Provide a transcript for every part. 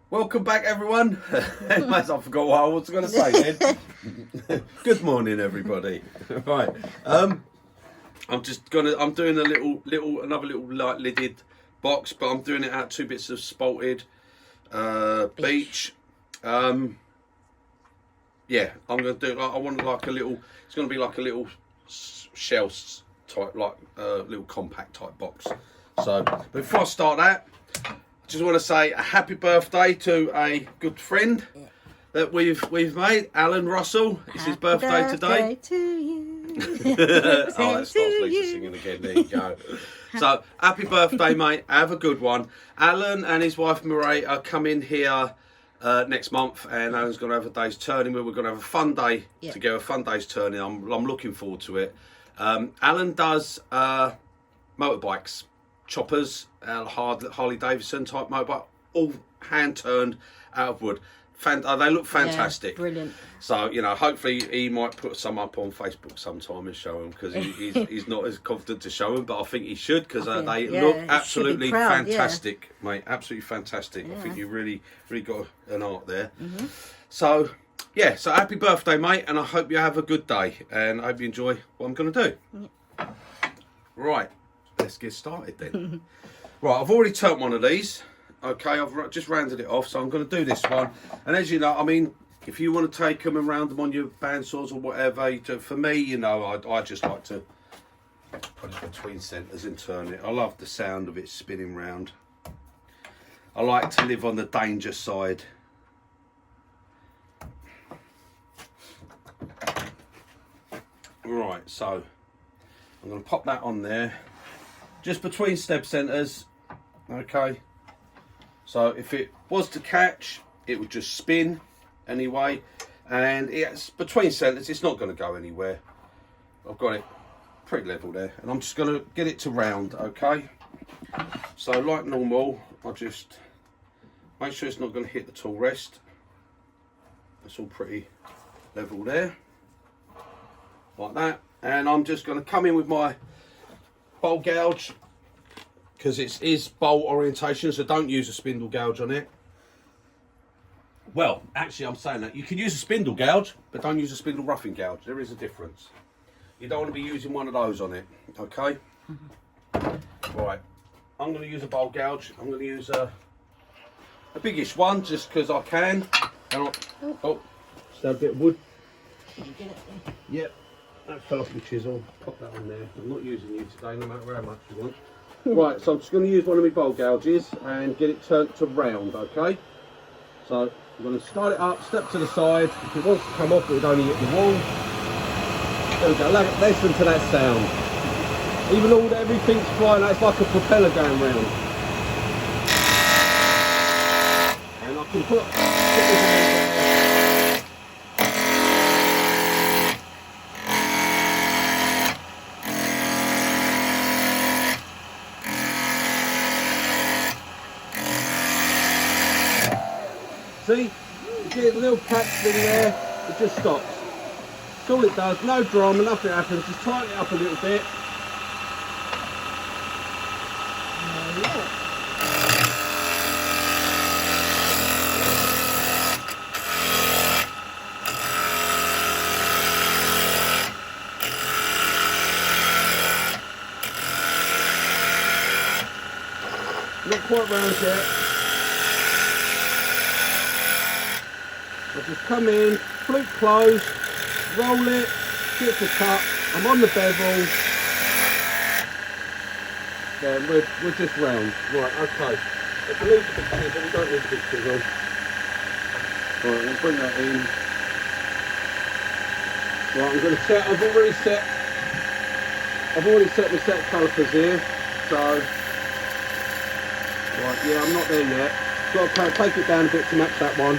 Welcome back, everyone. I forgot what I was going to say then. Good morning, everybody. Right, I'm doing another little light lidded box, but I'm doing it out 2 bits of spalted beech. Yeah, I'm going to do. I want like a little. It's going to be like a little shell type, like little compact type box. So before I start that, I just want to say a happy birthday to a good friend that we've made, Alan Russell. It's his birthday today. To you. Oh, that starts Lisa singing again. There you go. So happy birthday, mate. Have a good one. Alan and his wife Murray are coming here next month, and Alan's going to have a day's turning where we're going to have a fun day together. Fun day's turning. I'm looking forward to it. Alan does motorbikes. Choppers, Harley Davidson type motorbike, all hand turned out of wood. They look fantastic. Yeah, brilliant. So, you know, hopefully he might put some up on Facebook sometime and show them, because he's not as confident to show them, but I think he should, because they look absolutely fantastic, mate. Absolutely fantastic. I think you really got an art there. So, yeah, so happy birthday, mate, and I hope you have a good day, and I hope you enjoy what I'm going to do. Right. Let's get started then. Right, I've already turned one of these. Okay, I've just rounded it off, so I'm going to do this one. And as you know, I mean, if you want to take them and round them on your bandsaws or whatever, you do. For me, you know, I just like to put it between centres and turn it. I love the sound of it spinning round. I like to live on the danger side. Right, so I'm going to pop that on there. Just between step centres, okay. So if it was to catch, it would just spin anyway, and it's between centres. It's not going to go anywhere. I've got it pretty level there, and I'm just going to get it to round, okay. So like normal, I just make sure it's not going to hit the tool rest. It's all pretty level there, like that. And I'm just going to come in with my bolt gouge, because it is bolt orientation, so don't use a spindle gouge on it. Well, actually, I'm saying that you can use a spindle gouge, but don't use a spindle roughing gouge. There is a difference. You don't want to be using one of those on it, okay? Right, I'm going to use a bolt gouge. I'm going to use a biggish one, just because I can. And just a bit of wood. Did you get it? Yep. That fell off the chisel. Pop that on there. I'm not using you today, no matter how much you want. Right, so I'm just going to use one of my bolt gouges and get it turned to round, okay? So I'm going to start it up, step to the side. If it wants to come off, it would only hit the wall. There we go. Listen to that sound. Even though everything's flying, it's like a propeller going round. And I can put my hand on there. See, you get a little catch thing there, it just stops. That's all it does, no drama, nothing happens, just tighten it up a little bit. Not quite round yet. I just come in, flute close, roll it, get the cut, I'm on the bevel. Then we're just round. Right, okay. If we need the big chisel, we don't need the big chisel. Right, we'll bring that in. Right, I'm going to set, I've already set my set calipers here, so, right, yeah, I'm not there yet. Got to take it down a bit to match that one.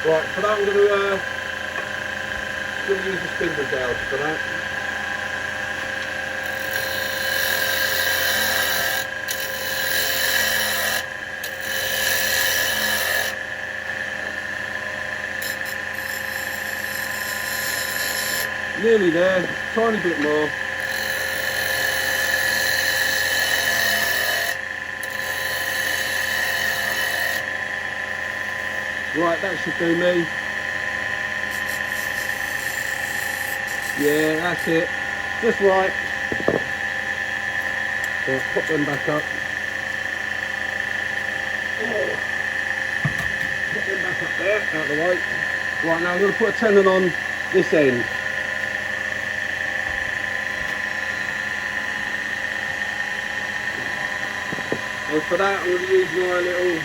Right, for that I'm going to use a spindle gouge for that. Nearly there, tiny bit more. Right, that should do me. Yeah, that's it. Just right. Right, pop them back up. Put them back up there, out of the way. Right, now I'm going to put a tenon on this end. And for that, I'm going to use my little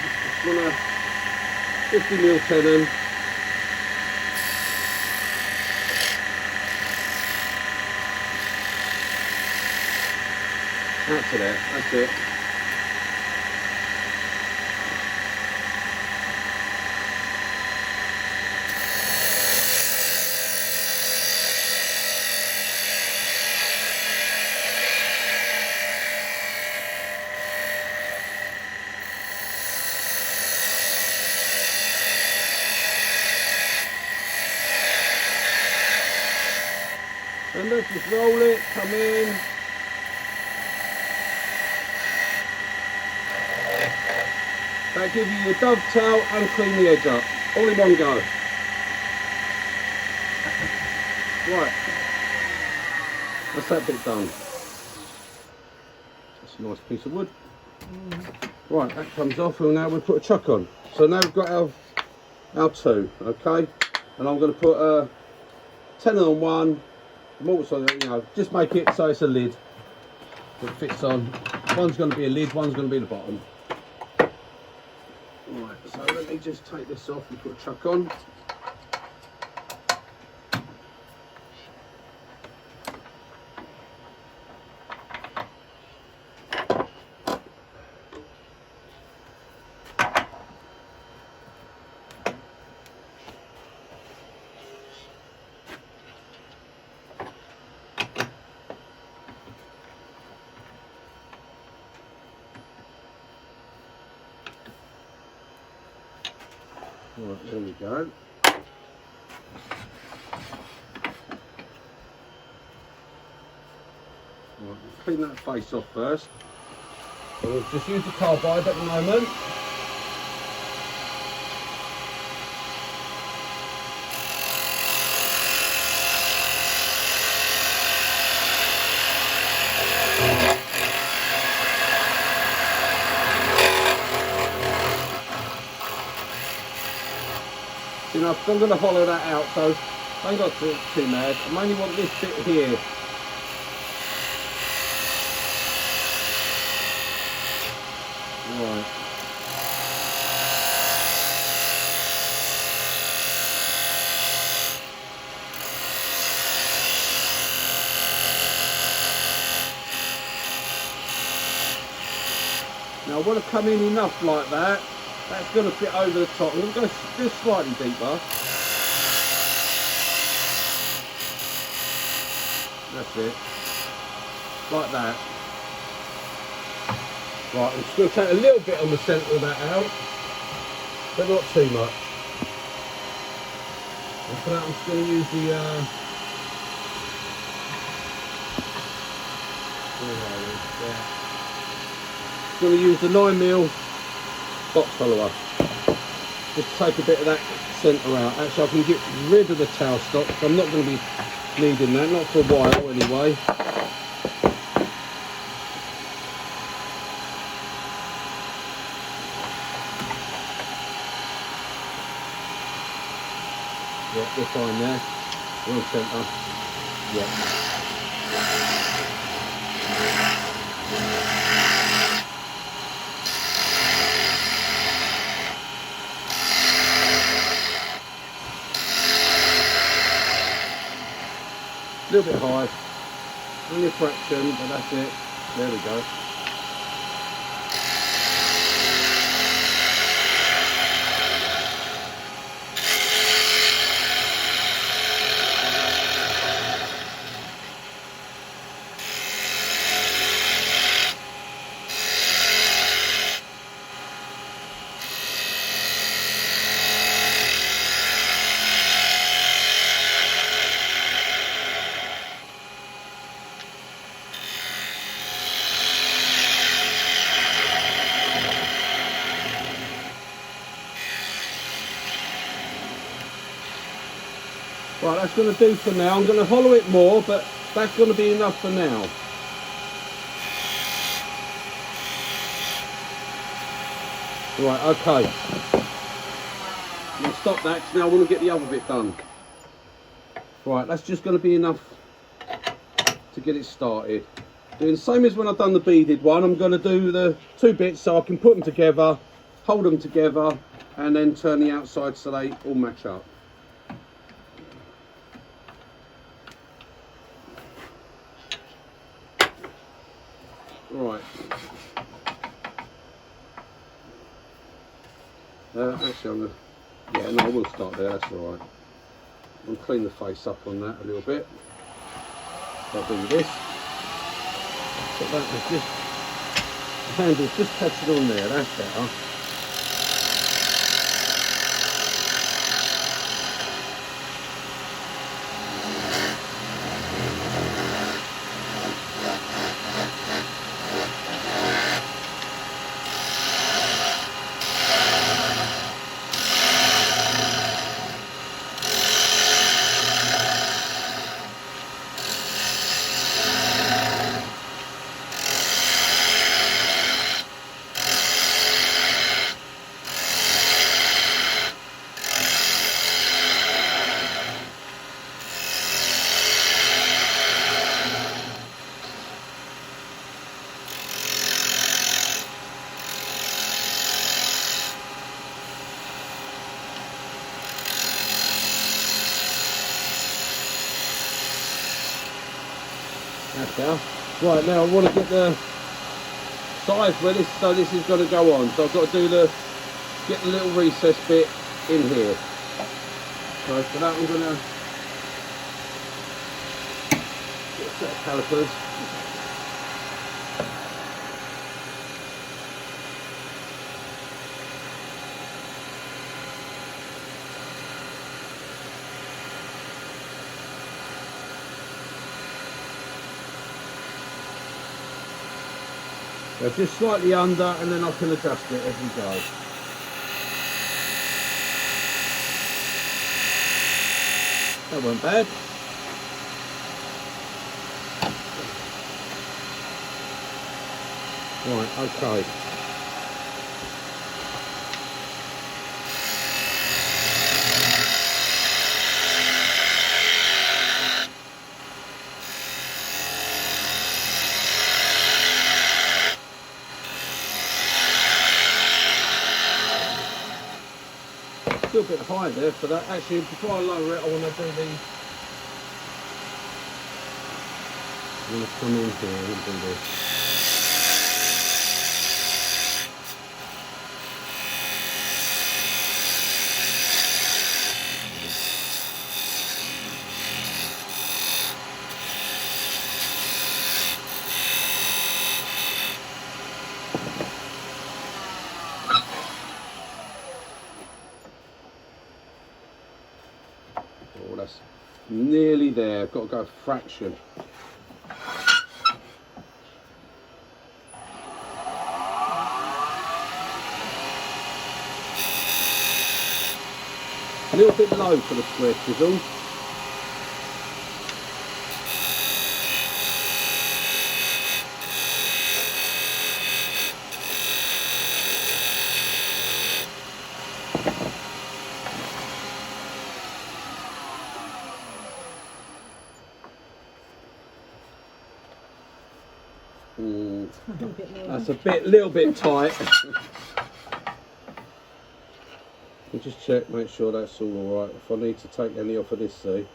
50mm tenon. Out to there, that's it. And let's just roll it, come in. That gives you your dovetail and clean the edge up, all in one go. Right, that's that bit done. That's a nice piece of wood. Right, that comes off, and now we'll put a chuck on. So now we've got our two, okay? And I'm going to put a tenon on one, mortise on it, you know, just make it so it's a lid that fits on. One's going to be a lid, one's going to be the bottom. Right, so let me just take this off and put a chuck on. Right, there we go. Right, clean that face off first. So we'll just use the carbide at the moment. You know, I'm going to hollow that out, so I ain't got too mad. I mainly want this bit here. Right. Now I want to come in enough like that. That's going to fit over the top. I'm going to go just slightly deeper. That's it. Like that. Right, I'm just going to take a little bit on the centre of that out, but not too much. And for that I'm just going to use the going to use the 9mm box follower. Just take a bit of that centre out. Actually, I can get rid of the tail stock. I'm not going to be needing that, not for a while anyway. Yep, we're fine there. We're on centre. Yep. A little bit high, only a fraction, but that's it. There we go. Right, that's going to do for now. I'm going to hollow it more, but that's going to be enough for now. Right, okay. I'll stop that because now I want to get the other bit done. Right, that's just going to be enough to get it started. Doing the same as when I've done the beaded one, I'm going to do the 2 bits so I can put them together, hold them together, and then turn the outside so they all match up. Right. Actually, I'm going to... Yeah, no, I will start there, that's alright. I'll clean the face up on that a little bit. I'll do this. But that is just... The handle's just touching on there, that's better. That's better. Right, now I want to get the size where this, so this is going to go on. So I've got to do get the little recess bit in here. So for that I'm going to get a set of calipers. So just slightly under, and then I can adjust it as we go. That wasn't bad. Right, okay. Still a bit high there for that. Actually, before I lower it, I want to do the... I'm going to come in here and do this. Oh, that's nearly there. I've got to go a fraction. A little bit low for the square chisel. That's a little bit tight. I'll just check, make sure that's all alright. If I need to take any off of this, see?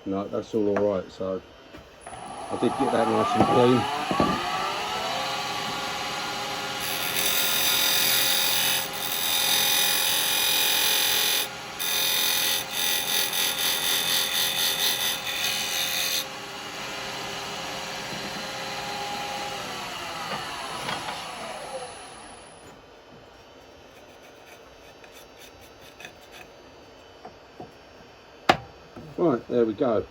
No, that's all alright, so I did get that nice and clean. Right, there we go.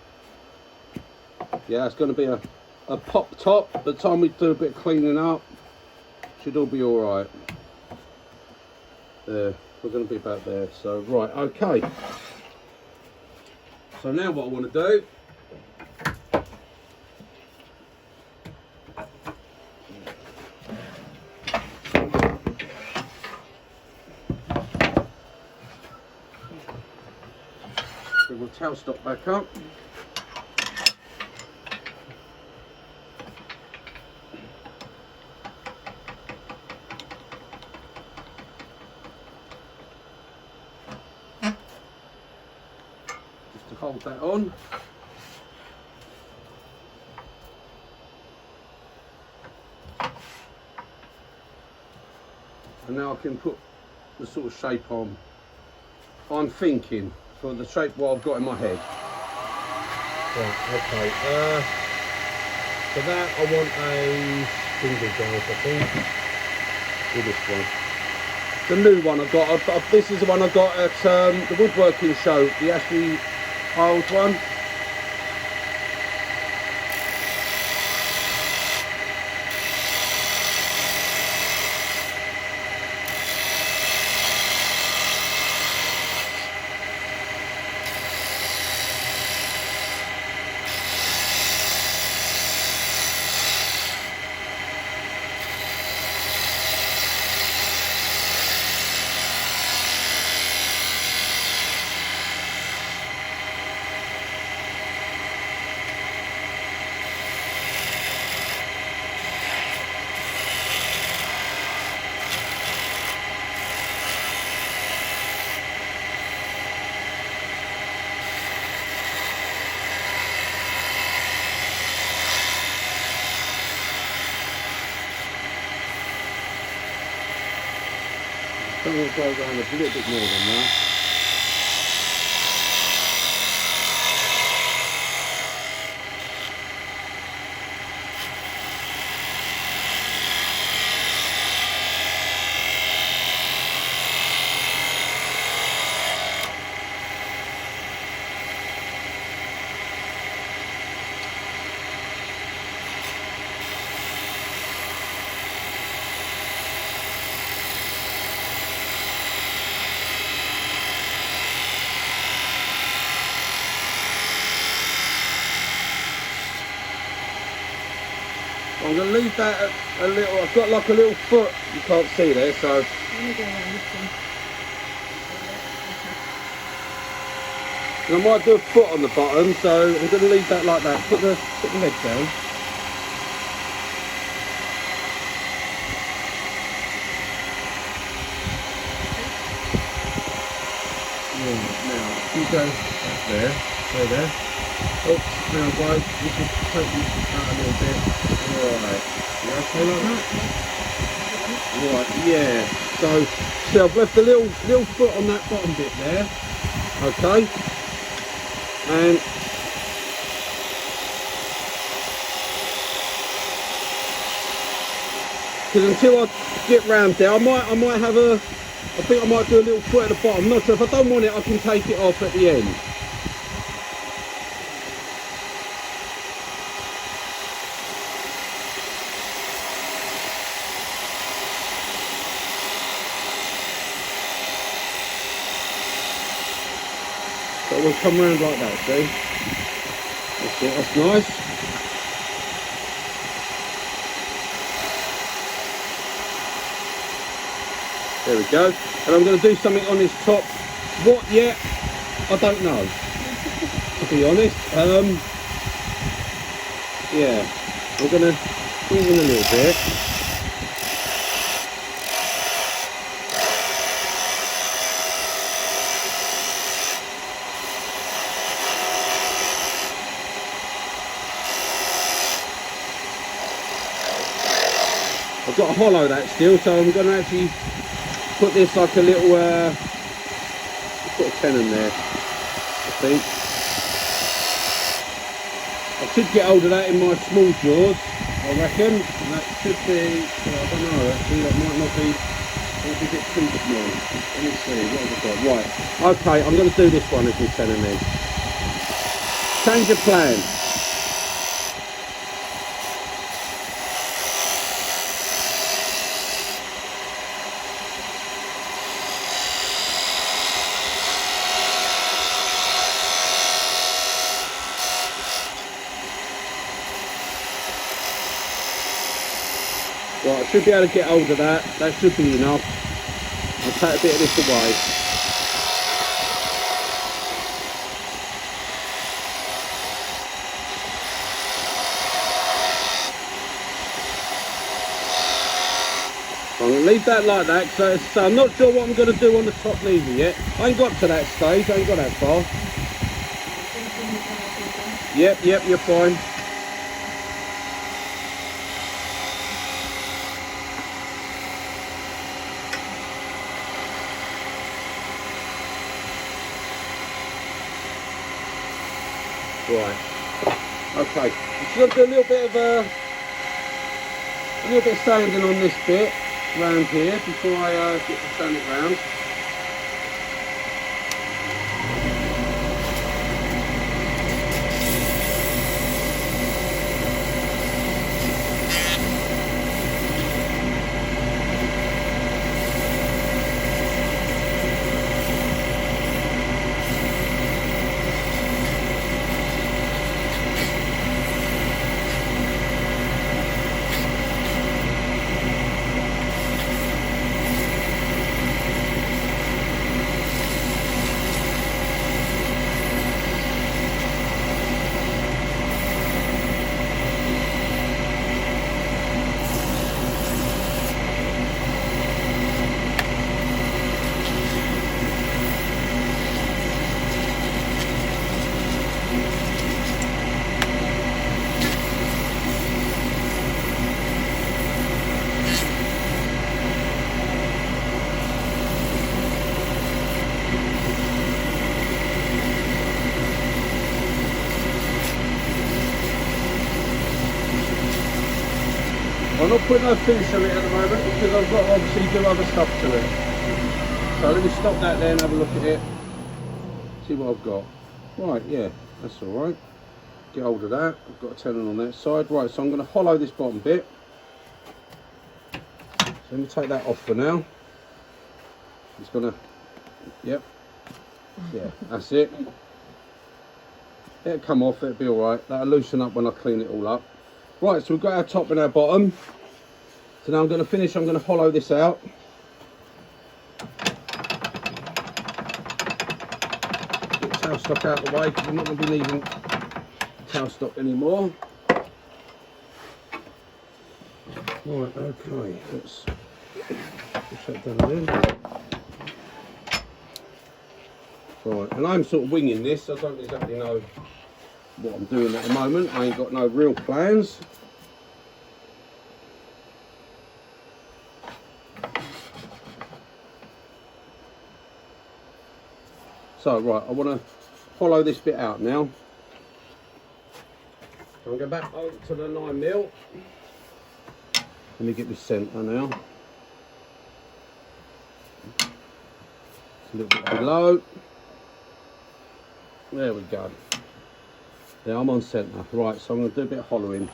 Yeah, it's going to be a pop top. By the time we do a bit of cleaning up, should all be alright. There, we're going to be about there. So, right, okay. So now what I want to do, bring my tailstock back up. Just to hold that on. And now I can put the sort of shape on I'm thinking for the shape what I've got in my head. Right, okay. For that I want a single guide, I think. With this one. The new one I got. This is the one I got at the woodworking show, the Ashley Isles one. I'm going to go around a little bit more than that. I'm going to leave that a little, I've got like a little foot, you can't see there, so. Let me go around this one. And I might do a foot on the bottom, so I'm going to leave that like that. Put the leg down. Now, you go back there, go there. Oh, now guys, you can take this out a little bit. Alright, you okay like that? Right, yeah. So, see I've left a little foot on that bottom bit there. Okay. And because until I get round there, I might have I think I might do a little foot at the bottom. Not sure if I don't want it, I can take it off at the end. So we'll come round like that, see? That's it, that's nice. There we go. And I'm going to do something on this top. What yet? I don't know, to be honest. Yeah, I'm going to do it in a little bit. I've got to hollow that still, so I'm going to actually put this like a little put a tenon there, I think. I should get hold of that in my small jaws, I reckon. And that should be, well, I don't know, actually that might be a bit too small. Let me see, what have I got? Right, okay, I'm going to do this one as my tenon then. Change of plan. should be able to get hold of that. That should be enough. I'll take a bit of this away. I'm going to leave that like that, so I'm not sure what I'm going to do on the top lever yet. I ain't got to that stage, I ain't got that far. Yep, you're fine. Right. Okay. I'm just going to do a little bit of sanding on this bit round here before I get the sand it round. I'm not putting no finish on it at the moment because I've got to obviously do other stuff to it. So let me stop that there and have a look at it. See what I've got. Right, yeah, that's alright. Get hold of that. I've got a tenon on that side. Right, so I'm going to hollow this bottom bit. So let me take that off for now. It's going to, yep. Yeah, that's it. It'll come off, it'll be alright. That'll loosen up when I clean it all up. Right, so we've got our top and our bottom. So now I'm going to finish, I'm going to hollow this out. Get tail stock out of the way because I'm not going to be needing tail stock anymore. Right, okay, let's push that down there. Right, and I'm sort of winging this, I don't exactly know what I'm doing at the moment. I ain't got no real plans. So right, I want to hollow this bit out now. So I'm going back over to the 9mm. Let me get this centre now. It's a little bit below. There we go. Yeah, I'm on centre. Right, so I'm going to do a bit of hollowing.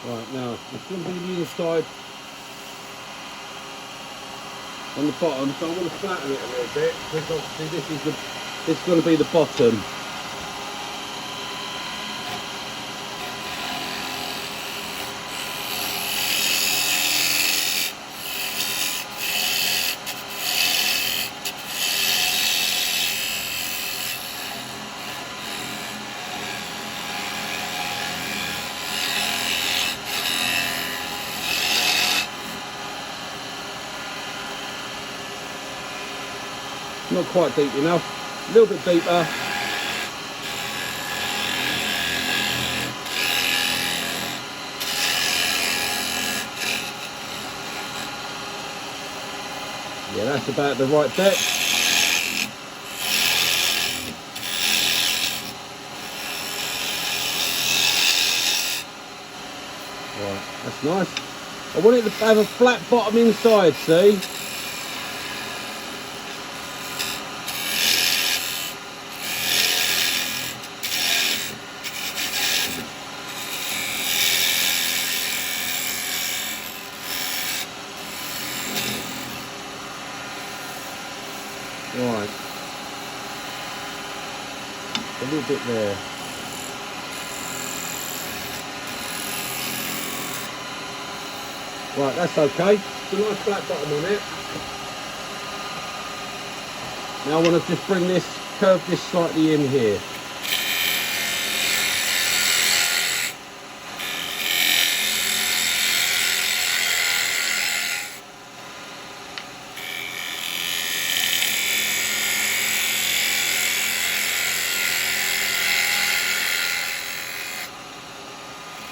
Right, now it's going to be the inside on the bottom, so I want to flatten it a little bit because obviously this is going to be the bottom. Not quite deep enough. A little bit deeper. Yeah, that's about the right depth. Right, that's nice. I want it to have a flat bottom inside, see? Right. A little bit there. Right, that's okay. It's a nice flat bottom on it. Now I want to just bring this, curve this slightly in here.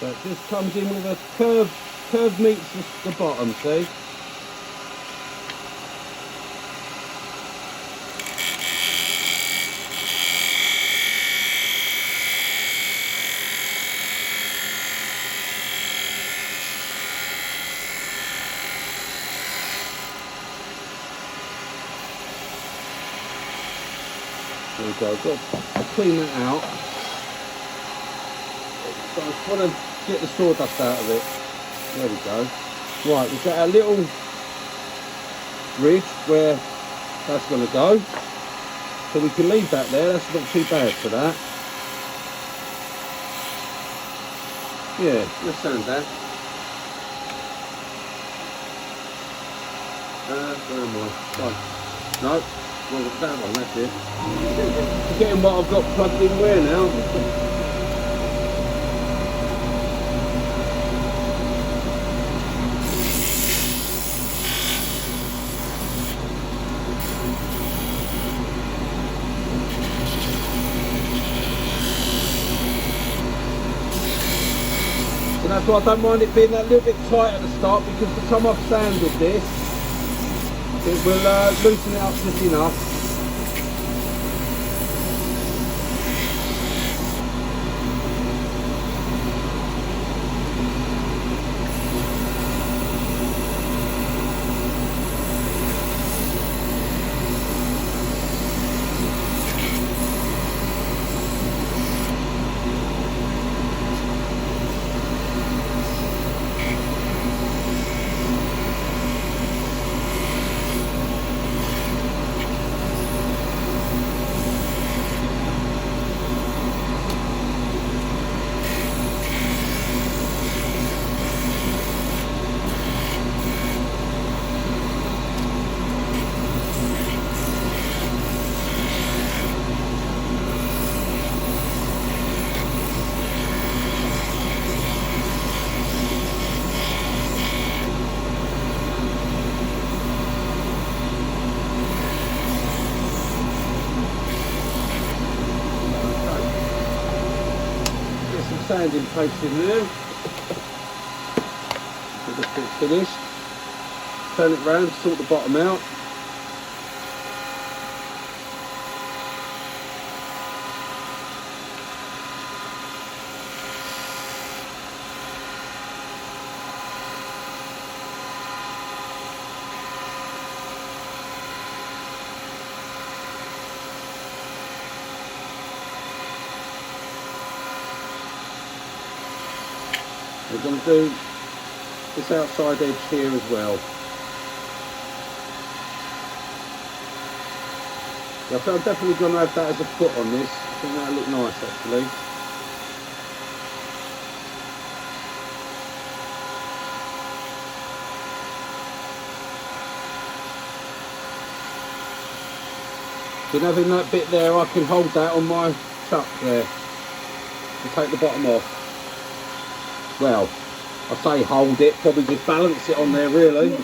So it just comes in with a curve meets the bottom, see? There we go, I've got to clean that out. So I just want to get the sawdust out of it. There we go. Right, we've got our little ridge where that's going to go. So we can leave that there, that's not too bad for that. Yeah, let's sand that. Where am I? Right. No, well, that one, that's it. Forgetting what I've got plugged in where now. So that's why I don't mind it being that little bit tight at the start, because by the time I've sanded this, it will loosen it up just enough. Sanding paste in there. Get this bit finished. Turn it round, sort the bottom out. We're going to do this outside edge here as well. Yeah, I think I'm definitely going to have that as a foot on this. I think that'll look nice actually. So having that bit there, I can hold that on my chuck there and take the bottom off. Well, I say hold it, probably just balance it on there really.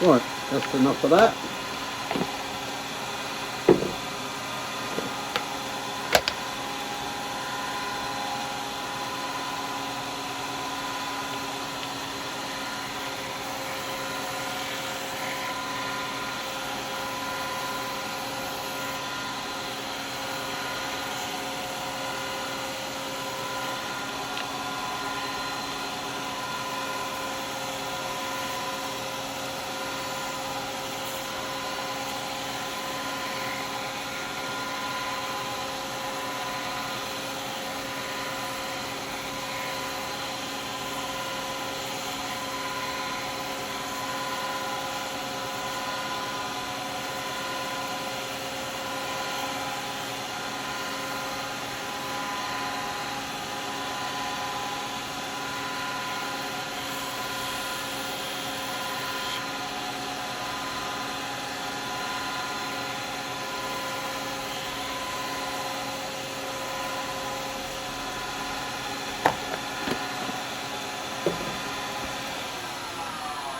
Right, that's enough of that.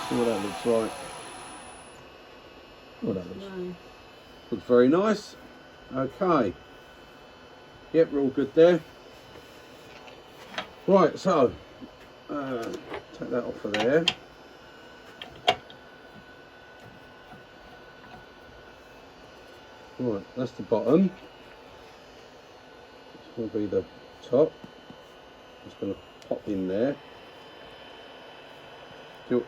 See what that looks like. Oh, that looks very nice. Okay. Yep, we're all good there. Right, so take that off of there. Right, that's the bottom. This will be the top. Just going to pop in there. Feel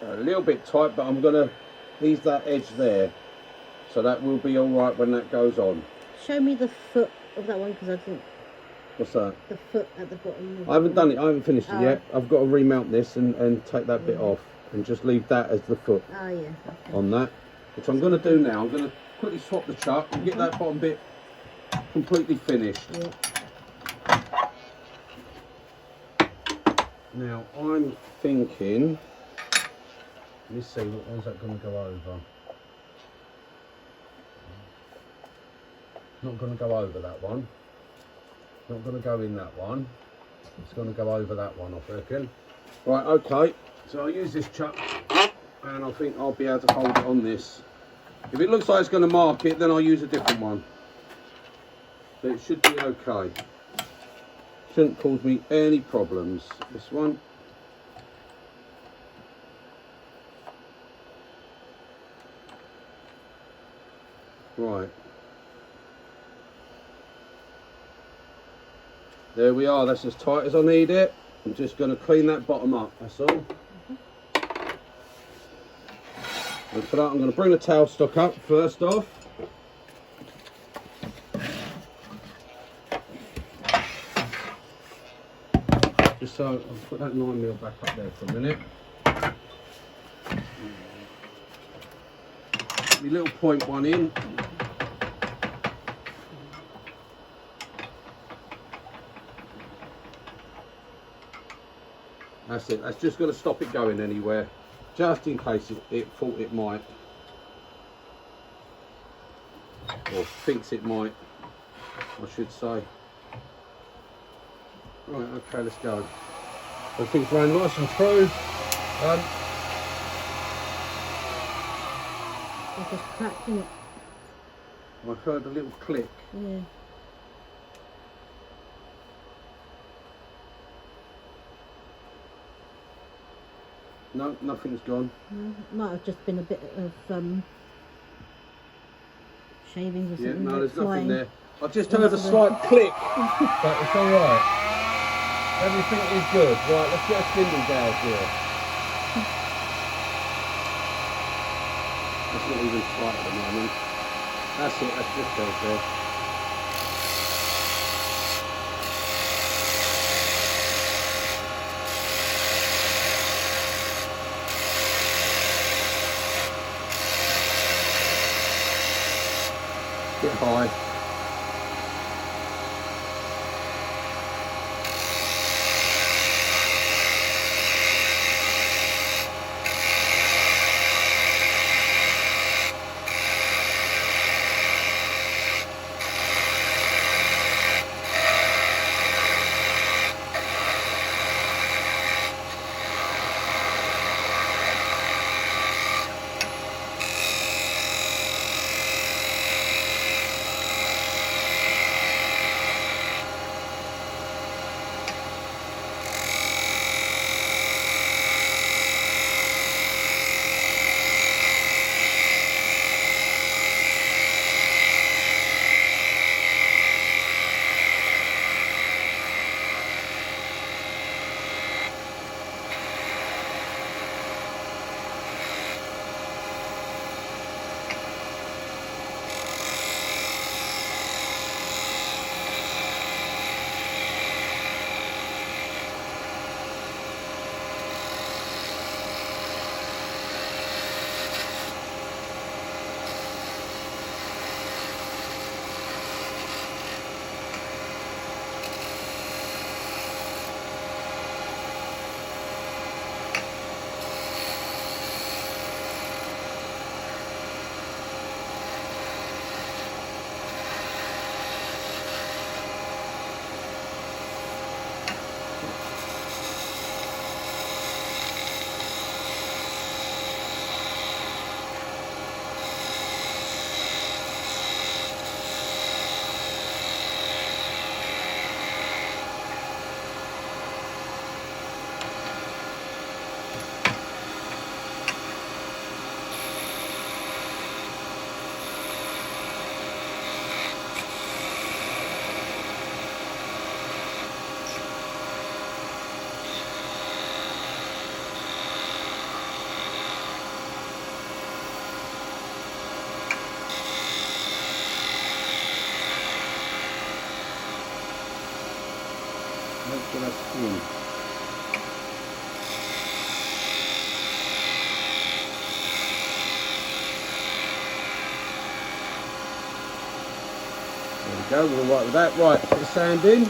a little bit tight, but I'm going to ease that edge there, so that will be all right when that goes on. Show me the foot of that one, because I think. What's that? The foot at the bottom. I haven't done it. I haven't finished it yet. I've got to remount this and take that bit off and just leave that as the foot on that, which I'm going to do now. I'm going to quickly swap the chuck and get that bottom bit completely finished. Now I'm thinking, let me see, what one's that going to go over? Not going to go over that one. Not going to go in that one. It's going to go over that one, I reckon. Right, okay. So I'll use this chuck and I think I'll be able to hold it on this. If it looks like it's going to mark it, then I'll use a different one. But it should be okay. Shouldn't cause me any problems. This one. Right. There we are, that's as tight as I need it. I'm just going to clean that bottom up, that's all. And for that I'm going to bring the tail stock up first off. Just so, I'll put that 9mm back up there for a minute. My little point one in. That's it, that's just going to stop it going anywhere, just in case it thought it might, or thinks it might, I should say. Right, okay, let's go. Everything's running nice and true. It's just cracked, isn't it? I heard a little click. Yeah. No, nothing's gone. No, it might have just been a bit of shavings or Yeah, something. no, there's flying. nothing there. I just heard a slight click, but it's all right. Everything is good. Right, let's get a spindle gouge here. It's not even tight at the moment. That's it, that's just goes there. Bit high. So that's in. There we go, we're all right with that. Right, put the sand in.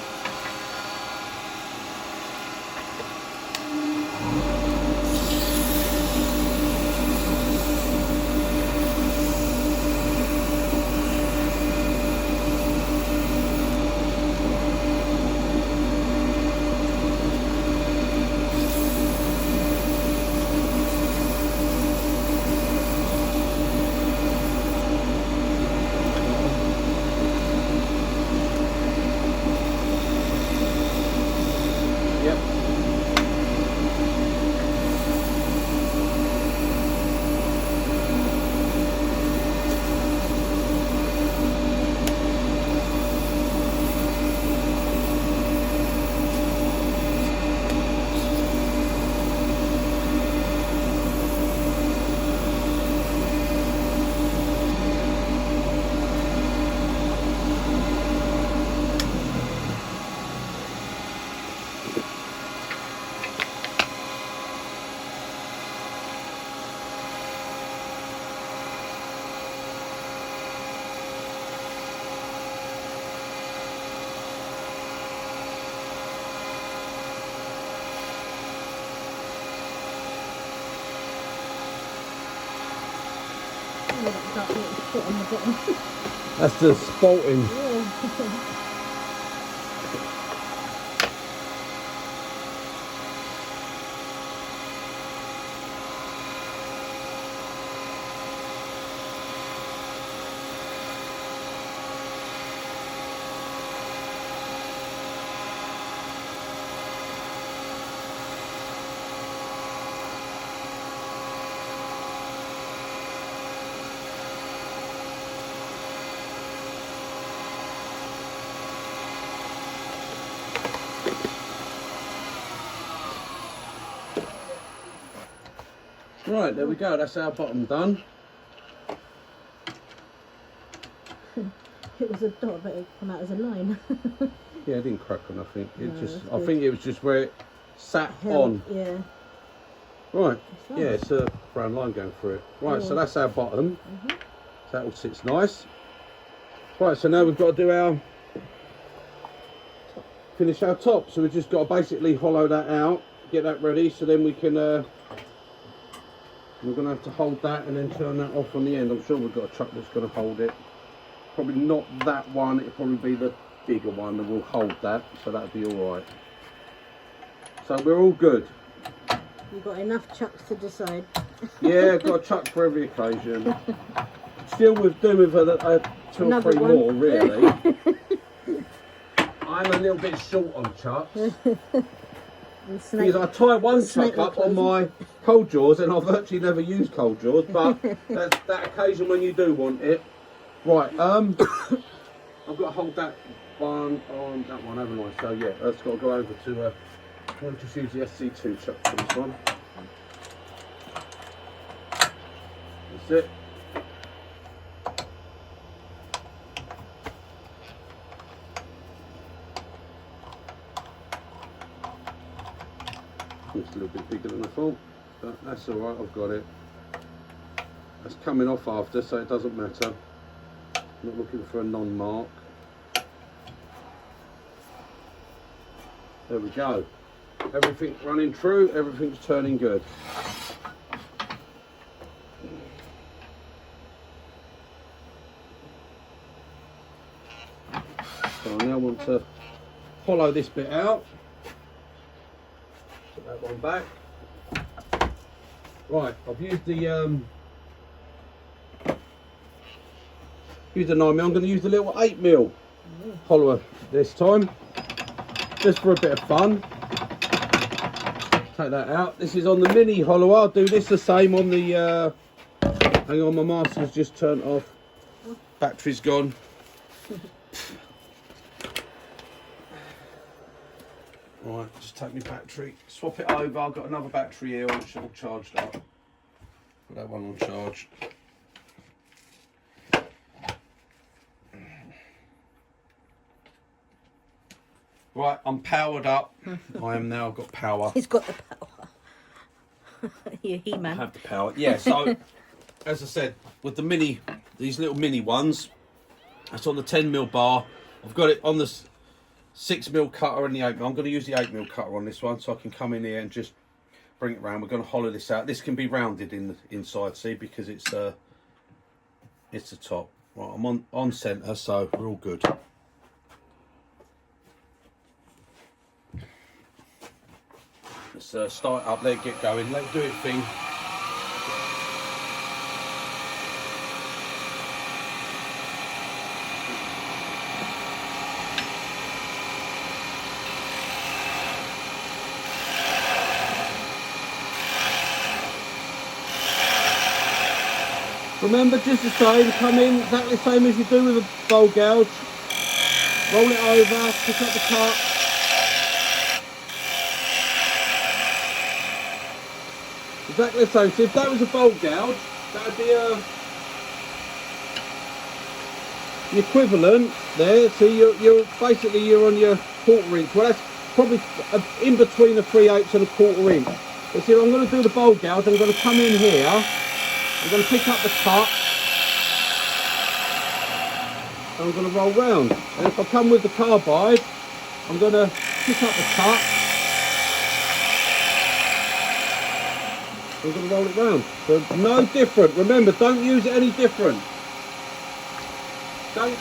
Yep. Oh, that little foot on the bottom. That's the spalting. Yeah. Right, there we go, that's our bottom done. It was a dot, but it come out as a line. Yeah, it didn't crack or nothing. It No, just, that's I good. think it was just where it sat Held, on. Yeah. Right, That's yeah, nice. it's a brown line going through it. Right, so Yeah. that's our bottom. Mhm. So that all sits nice. Right, so now we've got to do our, finish our top. So we've just got to basically hollow that out, get that ready, so then we can, we're going to have to hold that and then turn that off on the end. I'm sure we've got a truck that's going to hold it. Probably not that one, it'll probably be the bigger one that will hold that, so that'll be all right. So we're all good. You've got enough chucks to decide. Yeah, I've got a chuck for every occasion. Still with doing with a 2 or Another 3 one. more, really. I'm a little bit short on chucks. And snake, Because I tie one snake chuck up on clothes. my cold jaws, and I've virtually never used cold jaws, but that's that occasion when you do want it. Right, I've got to hold that one on that one, haven't I? So yeah, that's got to go over to, I'll just use the SC2 chuck for this one. That's it. It's a little bit bigger than I thought, but that's all right, I've got it. That's coming off after, so it doesn't matter. I'm not looking for a non-mark. There we go. Everything's running true, everything's turning good. So I now want to hollow this bit out. Put that one back. Right, I've used the 9mm. I'm going to use the little 8mm hollower this time, just for a bit of fun. Take that out. This is on the mini hollower. I'll do this the same on the. Hang on, my master's just turned off. Battery's gone. Right, just take my battery, swap it over. I've got another battery here which all charged up. Put that one on charge. Right, I'm powered up. I am now got power. He's got the power. You're I He-Man. have the power. Yeah, so as I said, with the these little mini ones, that's on the 10mm bar. I've got it on the 6mm cutter and the 8mm. I'm going to use the 8mm cutter on this one, so I can come in here and just bring it round. We're going to hollow this out. This can be rounded in the inside, see, because it's the top. Right, I'm on centre, so we're all good. Let's start it up, let it get going, let it do its thing. Remember, just the same, come in exactly the same as you do with a bowl gouge. Roll it over, pick up the cut. Exactly the same. So if that was a bowl gouge, that would be the equivalent there. So you're basically you're on your 1/4 inch. Well, that's probably in between a 3/8 and a 1/4 inch. But see, I'm going to do the bowl gouge. I'm going to come in here. I'm going to pick up the cut. And I'm going to roll round. And if I come with the carbide, I'm going to pick up the cut. I'm going to roll it round. So no different. Remember, don't use it any different. Don't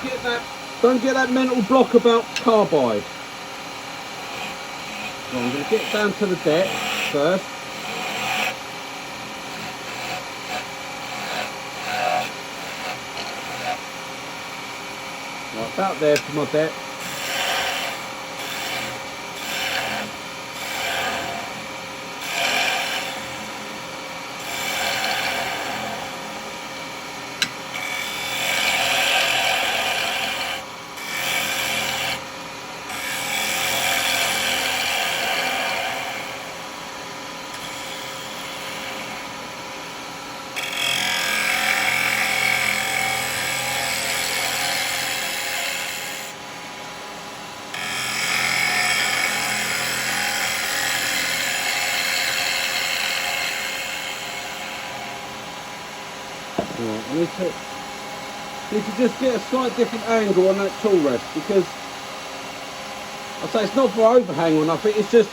get that mental block about carbide. So I'm going to get down to the deck first. Right, about there for my deck. I need to just get a slight different angle on that tool rest, because I say it's not for overhang or nothing, it's just,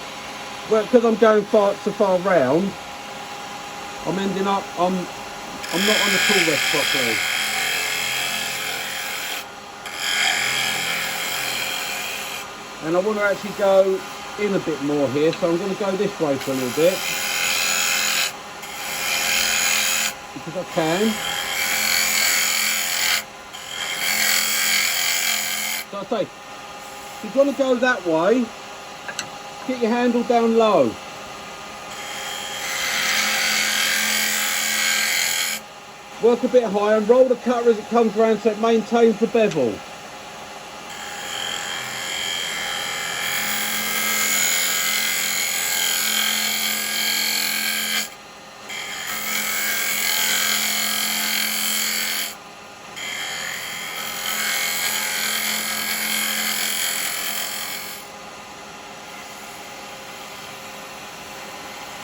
well, because I'm going so far round, I'm ending up, I'm not on the tool rest properly. And I want to actually go in a bit more here, so I'm going to go this way for a little bit, because I can. So I say, if you're going to go that way, get your handle down low. Work a bit higher and roll the cutter as it comes around so it maintains the bevel.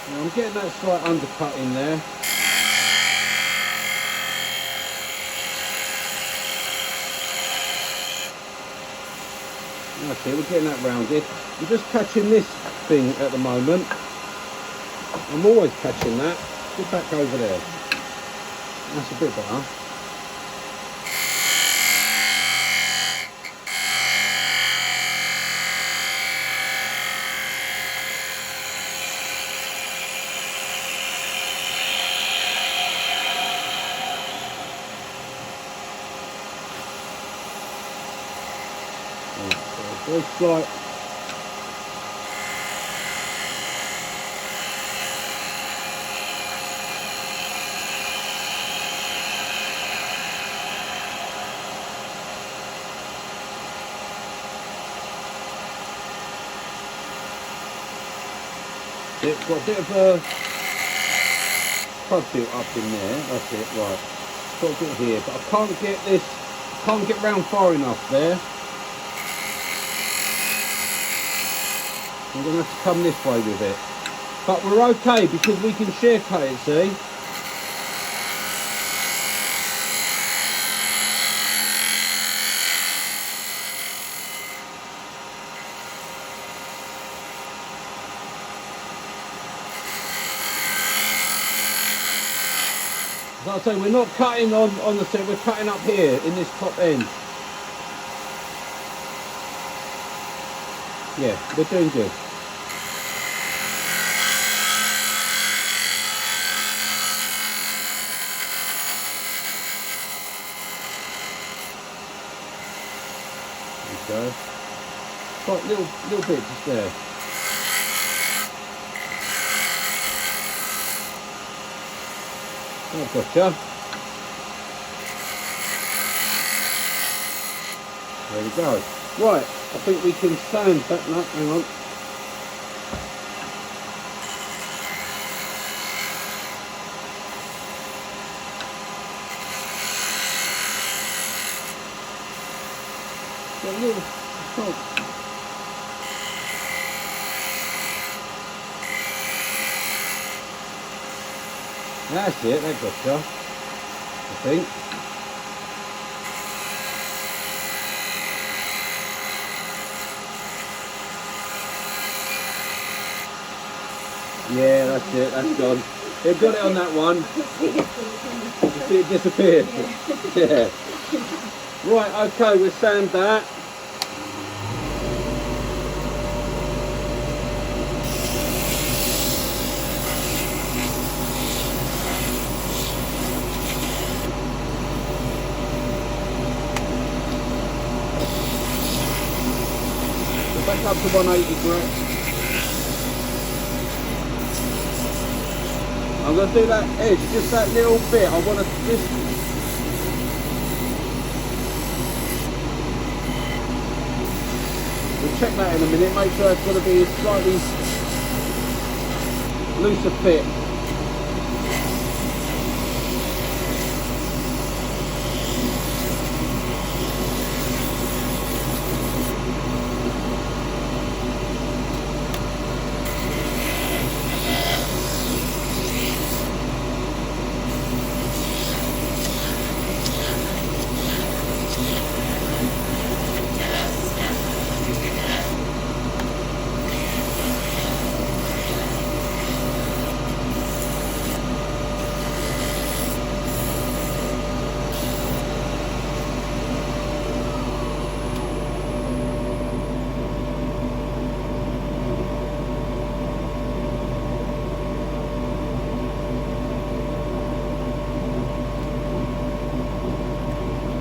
Now I'm getting that slight undercut in there. Okay, we're getting that rounded. I'm just catching this thing at the moment. I'm always catching that. Get back over there. That's a bit better. Very slight. It's got a bit of a plug bit up in there. That's it, right. Got a bit here, but I can't get this. Can't get round far enough there. I'm going to have to come this way with it. But we're okay because we can shear cut it, see? Like I say, we're not cutting on the set, we're cutting up here in this top end. Yeah, we're doing good. There we go. Got little bit just there. Oh, gotcha. There we go. Right, I think we can sand that. No, hang on. Got a little salt. That's it, that gotcha, I think. Yeah, that's it, that's gone. They've got it on that one. You see it disappeared. Yeah. Right, okay, we'll sand that. Back up to 180 grit. I'm going to do that edge, just that little bit. I want to just... We'll check that in a minute, make sure it's going to be a slightly looser fit.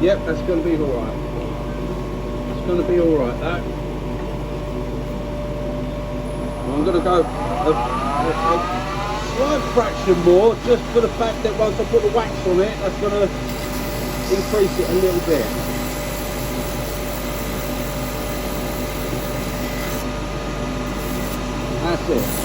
Yep, that's going to be alright. It's going to be alright, that. I'm going to go a slight fraction more, just for the fact that once I put the wax on it, that's going to increase it a little bit. That's it.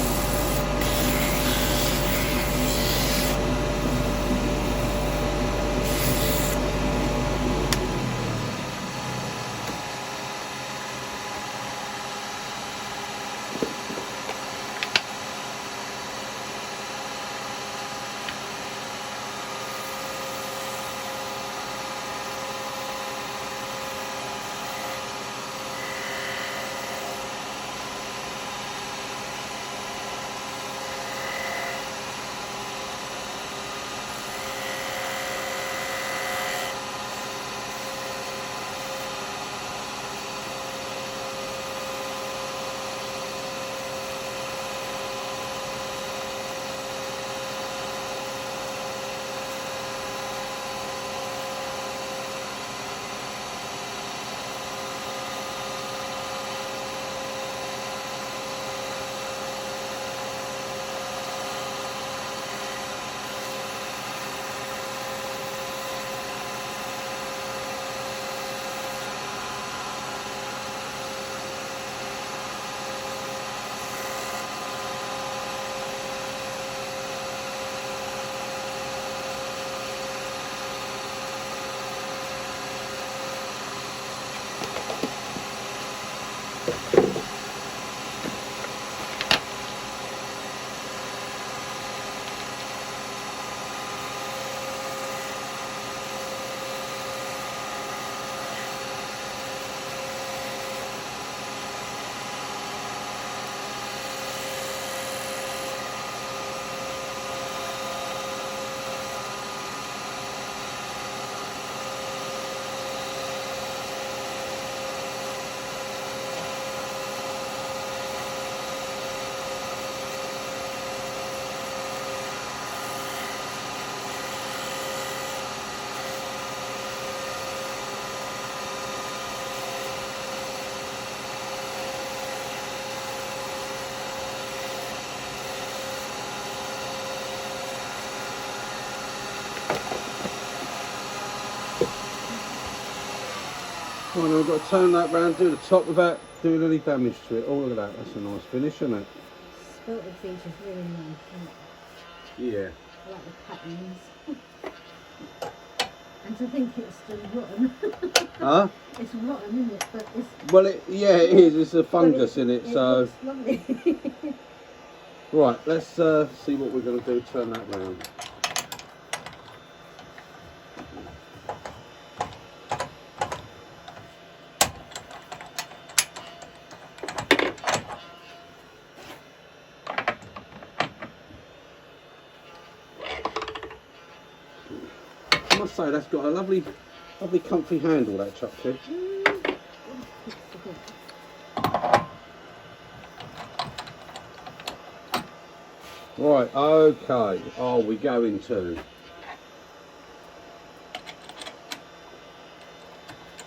Right, now I've got to turn that round, do the top without doing any damage to it. Oh, look at that. That's a nice finish, isn't it? Spalted beech is really nice, isn't it? Yeah. I like the patterns. And to think it's still rotten. Huh? It's rotten, isn't it? But it's, Well, yeah, it is. It's a fungus in it, it so... looks lovely. Right, let's see what we're going to do. Turn that round. I must say that's got a lovely comfy handle, that chuck head. Right, okay. Oh, we going to.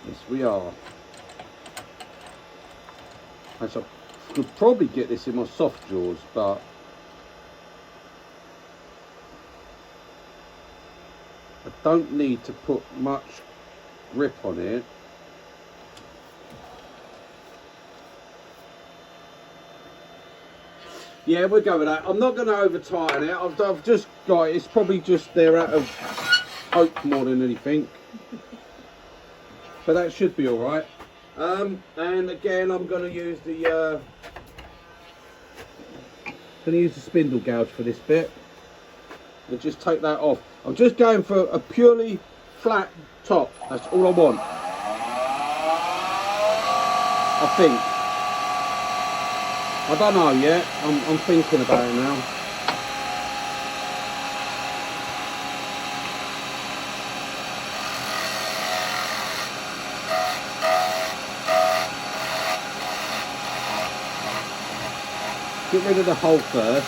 Yes, we are. I could probably get this in my soft jaws, but I don't need to put much grip on it. Yeah, we'll go with that. I'm not going to over tighten it. I've just got it. It's probably just there out of hope more than anything. But that should be all right. And again, I'm going to use the spindle gouge for this bit. And just take that off. I'm just going for a purely flat top. That's all I want. I think. I don't know yet. I'm thinking about it now. Get rid of the hole first.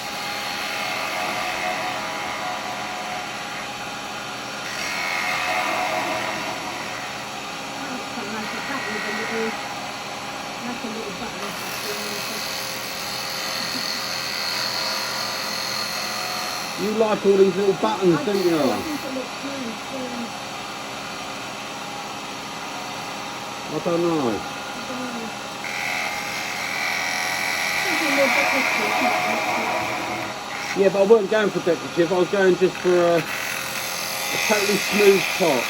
You like all these little buttons, don't you? I think it looks nice, I don't know. Yeah, but I wasn't going for decorative. I was going just for a totally smooth top.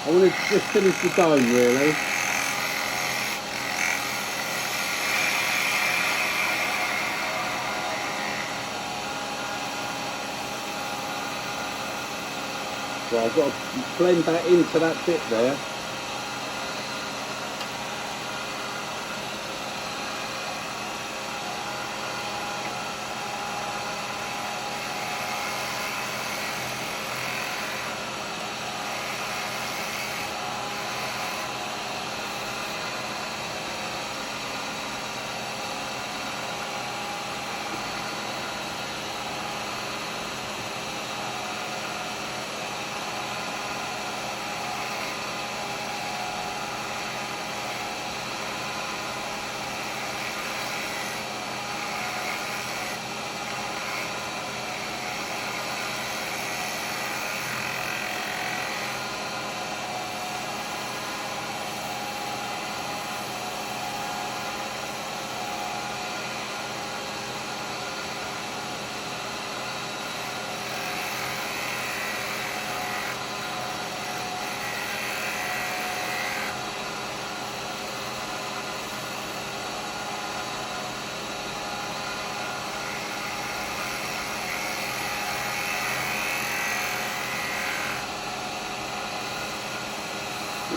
I wanted to just finish the dome, really. So I've got to blend that into that bit there.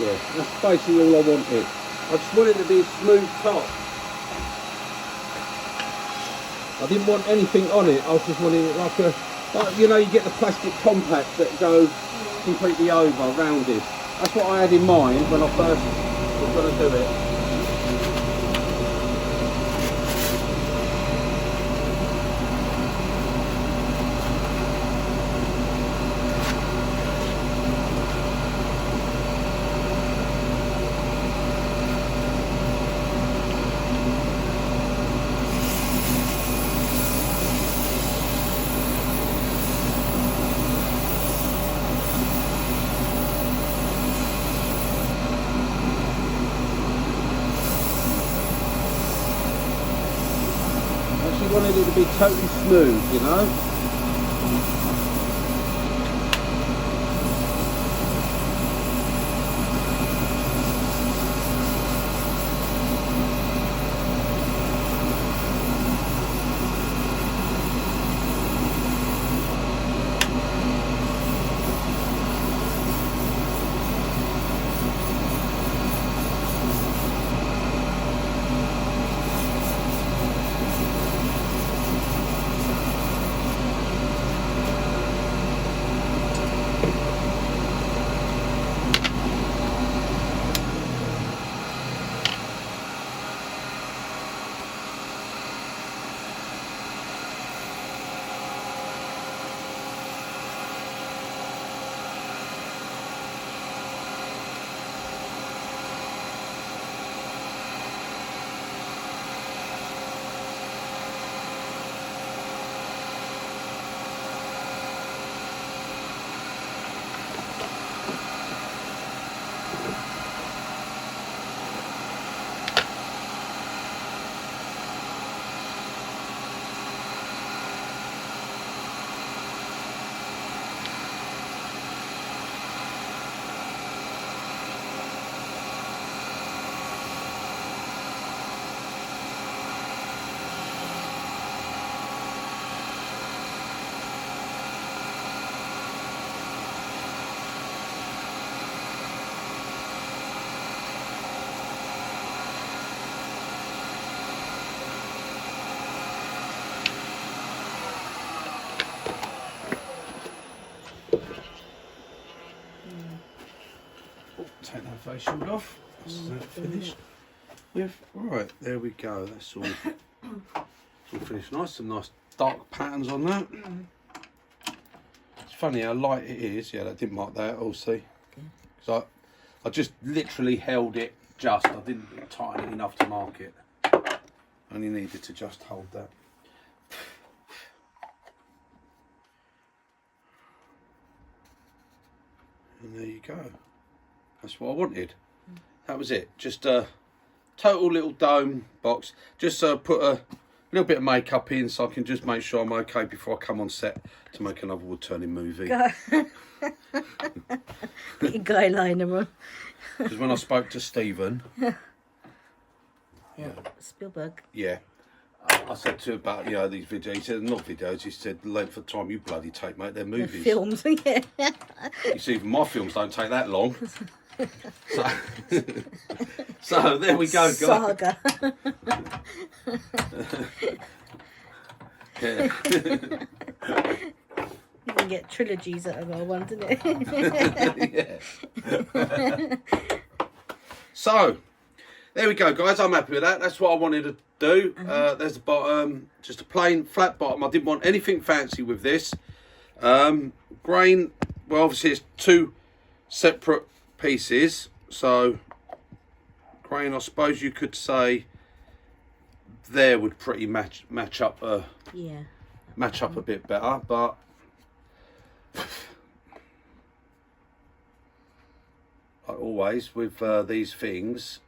Yeah, that's basically all I wanted. I just wanted it to be a smooth top. I didn't want anything on it. I was just wanting it like you know, you get the plastic compacts that go completely over, rounded. That's what I had in mind when I first was going to do it. wanted it to be totally smooth, you know. Take that face shield off. That's that finished with. Right, there we go. That's all, all finished. Nice, some nice dark patterns on that. It's funny how light it is. Yeah, that didn't mark that. I'll see. Because I just literally held it just. I didn't tighten it enough to mark it. Only needed to just hold that. And there you go. That's what I wanted. That was it. Just a total little dome box. Just put a little bit of makeup in so I can just make sure I'm okay before I come on set to make another wood turning movie. Put your guy liner on. Because when I spoke to Stephen, Spielberg. yeah, I said to him about, you know, these videos. He said, not videos, he said, the length of time you bloody take, mate, they're movies. Films, yeah. You see, even my films don't take that long. So there we go, guys. Saga. Yeah. You can get trilogies out of our one, didn't it? Yeah. So there we go, guys. I'm happy with that. That's what I wanted to do. There's the bottom, just a plain flat bottom. I didn't want anything fancy with this. Grain, well, obviously it's two separate pieces, so grain, I suppose you could say there would pretty match up match up a bit better, but like always with these things,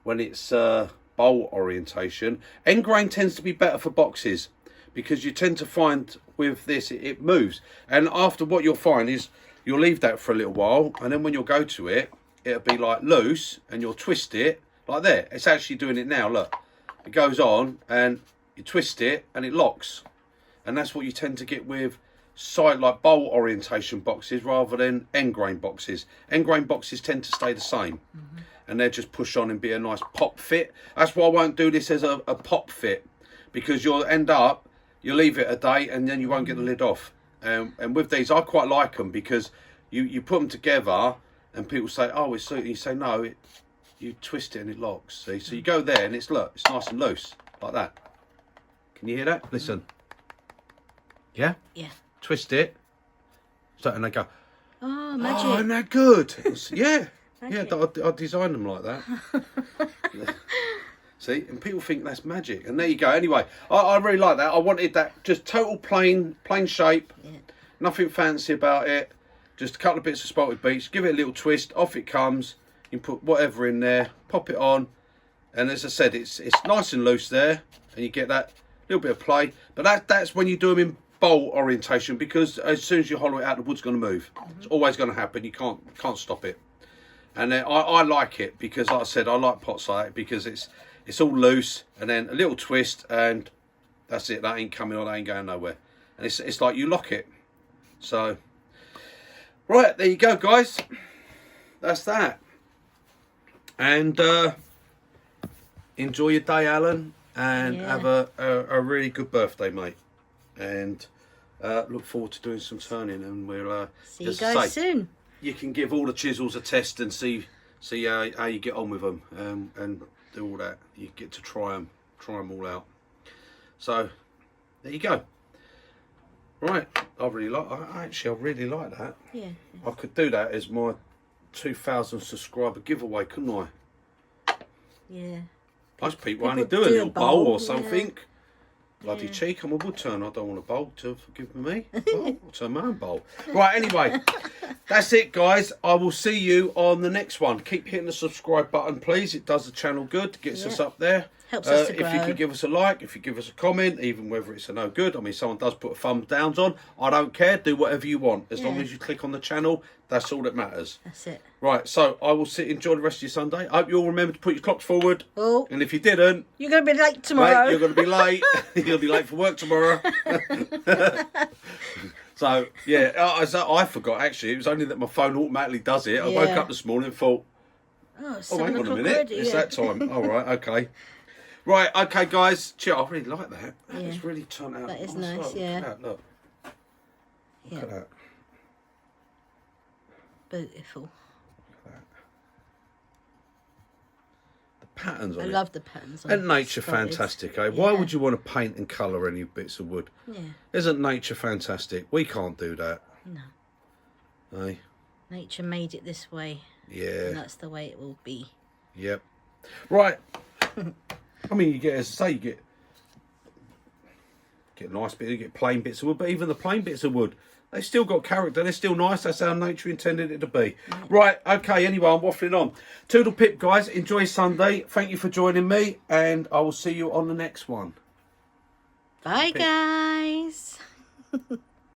when it's bowl orientation, end grain tends to be better for boxes, because you tend to find with this it moves, and after what you'll find is you'll leave that for a little while, and then when you'll go to it, it'll be like loose, and you'll twist it like there. It's actually doing it now, look. It goes on, and you twist it, and it locks. And that's what you tend to get with side, like bowl orientation boxes, rather than end grain boxes. End grain boxes tend to stay the same. And they'll just push on and be a nice pop fit. That's why I won't do this as a pop fit, because you'll end up, you'll leave it a day, and then you won't get the lid off. And with these, I quite like them, because you put them together and people say, oh, it's so, you say, no, you twist it and it locks. See, so you go there and it's, look, it's nice and loose, like that. Can you hear that? Listen. Yeah? Yeah. Twist it. So, and they go, Oh, magic. oh, isn't that good? Yeah. Magic. Yeah, I designed them like that. See, and people think that's magic, and there you go. Anyway, I really like that. I wanted that just total plain shape, nothing fancy about it. Just a couple of bits of spalted beech, give it a little twist, off it comes. You can put whatever in there, pop it on, and as I said, it's nice and loose there, and you get that little bit of play. But that's when you do them in bowl orientation, because as soon as you hollow it out, the wood's going to move. It's always going to happen. You can't stop it. And then I like it because, like I said, I like pots like that because it's all loose, and then a little twist, and that's it. That ain't coming on. That ain't going nowhere. And it's like you lock it. So, right, there you go, guys. That's that. And enjoy your day, Alan, and have a really good birthday, mate. And look forward to doing some turning, and we'll see you guys soon. You can give all the chisels a test and see how you get on with them, and do all that. You get to try them all out. So there you go. Right, I really like that. Yeah. I could do that as my 2,000 subscriber giveaway, couldn't I? Yeah. Most people only do a little bowl or something. Bloody cheek, I'm a wood turner. I don't want a bowl to forgive me. I'll turn my own bowl. Right, anyway, that's it, guys. I will see you on the next one. Keep hitting the subscribe button, please. It does the channel good, gets us up there. Helps us to grow. If you could give us a like, if you give us a comment, even whether it's a no good. I mean, someone does put a thumbs downs on. I don't care. Do whatever you want. As long as you click on the channel, that's all that matters. That's it. Right, so I will enjoy the rest of your Sunday. I hope you all remember to put your clocks forward. Oh. And if you didn't, you're going to be late tomorrow. Mate, you're going to be late. You're going to be late for work tomorrow. So, yeah, I forgot, actually. It was only that my phone automatically does it. I woke up this morning and thought, oh, hang on a minute. Already, it's that time. All right, okay. Right, okay, guys. Gee, I really like that. It's really turned out. That is nice. nice, Look yeah. at that, look. Look at that. Beautiful. The patterns on it. I love the patterns on Isn't it. nature Spalted. fantastic, eh? Why would you want to paint and colour any bits of wood? Yeah. Isn't nature fantastic? We can't do that. No. Eh? Nature made it this way. Yeah. And that's the way it will be. Yep. Right. I mean, you get, as I say, you get nice bits, you get plain bits of wood, but even the plain bits of wood, they still got character. They're still nice. That's how nature intended it to be. Right. Okay. Anyway, I'm waffling on. Toodle pip, guys. Enjoy Sunday. Thank you for joining me, and I will see you on the next one. Bye, guys.